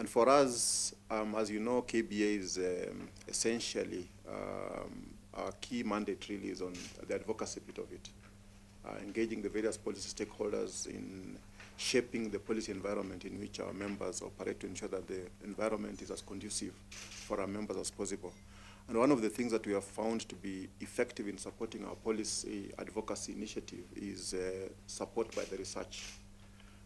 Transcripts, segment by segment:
And for us, as you know, KBA is essentially our key mandate really is on the advocacy bit of it, engaging the various policy stakeholders in shaping the policy environment in which our members operate to ensure that the environment is as conducive for our members as possible. And one of the things that we have found to be effective in supporting our policy advocacy initiative is support by the research.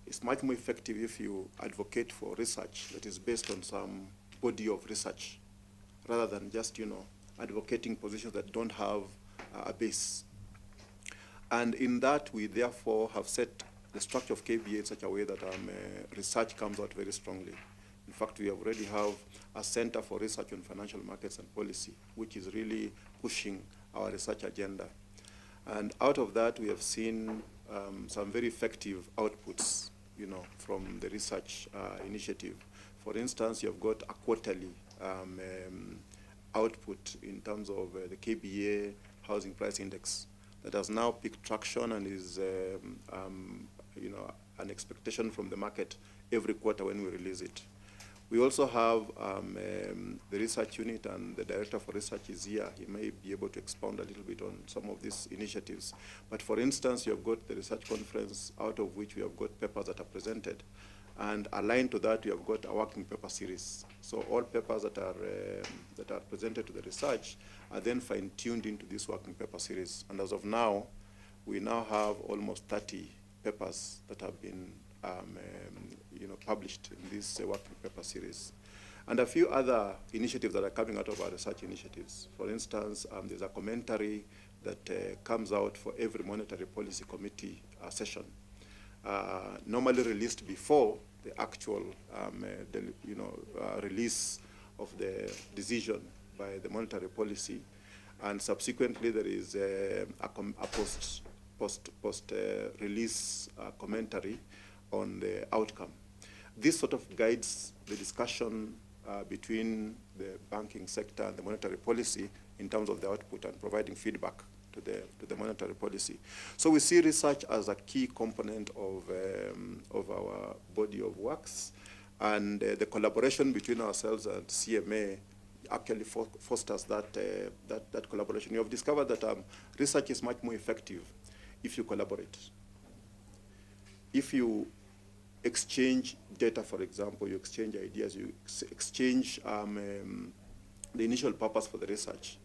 It's much more effective if you advocate for research that is based on some body of research, rather than just, advocating positions that don't have a base. And in that, we therefore have set the structure of KBA in such a way that research comes out very strongly. In fact, we already have a Center for Research on Financial Markets and Policy, which is really pushing our research agenda. And out of that, we have seen some very effective outputs, from the research initiative. For instance, you've got a quarterly output in terms of the KBA Housing Price Index that has now picked traction and is, an expectation from the market every quarter when we release it. We also have the research unit, and the director for research is here. He may be able to expound a little bit on some of these initiatives. But for instance, you have got the research conference, out of which we have got papers that are presented. And aligned to that, we have got a working paper series. So all papers that are presented to the research are then fine-tuned into this working paper series. And as of now, we now have almost 30 papers that have been published in this working paper series. And a few other initiatives that are coming out of our research initiatives. For instance, there's a commentary that comes out for every monetary policy committee session, normally released before the actual release of the decision by the monetary policy. And subsequently, there is a post-release commentary on the outcome. This sort of guides the discussion between the banking sector and the monetary policy in terms of the output and providing feedback to the monetary policy. So we see research as a key component of our body of works, and the collaboration between ourselves and CMA actually fosters that collaboration. You have discovered that research is much more effective if you collaborate. If you exchange data, for example, you exchange ideas, you exchange the initial purpose for the research,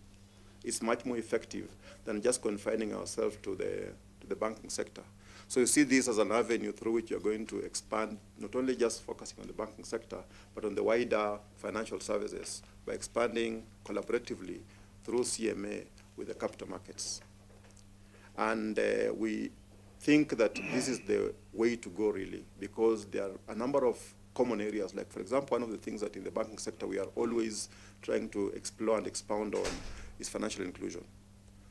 it's much more effective than just confining ourselves to the banking sector. So you see this as an avenue through which you're going to expand, not only just focusing on the banking sector, but on the wider financial services by expanding collaboratively through CMA with the capital markets. And we think that this is the way to go, really, because there are a number of common areas. Like, for example, one of the things that in the banking sector we are always trying to explore and expound on is financial inclusion.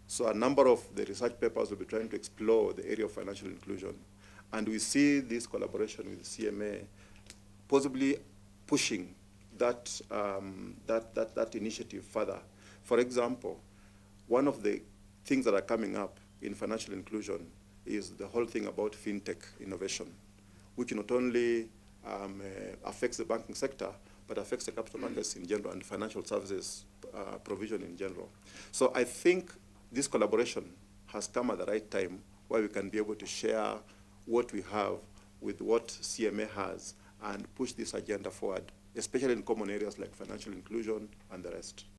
So a number of the research papers will be trying to explore the area of financial inclusion. And we see this collaboration with CMA possibly pushing that initiative further. For example, one of the things that are coming up in financial inclusion is the whole thing about fintech innovation, which not only affects the banking sector, but affects the capital markets in general and financial services provision in general. So I think this collaboration has come at the right time, where we can be able to share what we have with what CMA has and push this agenda forward, especially in common areas like financial inclusion and the rest.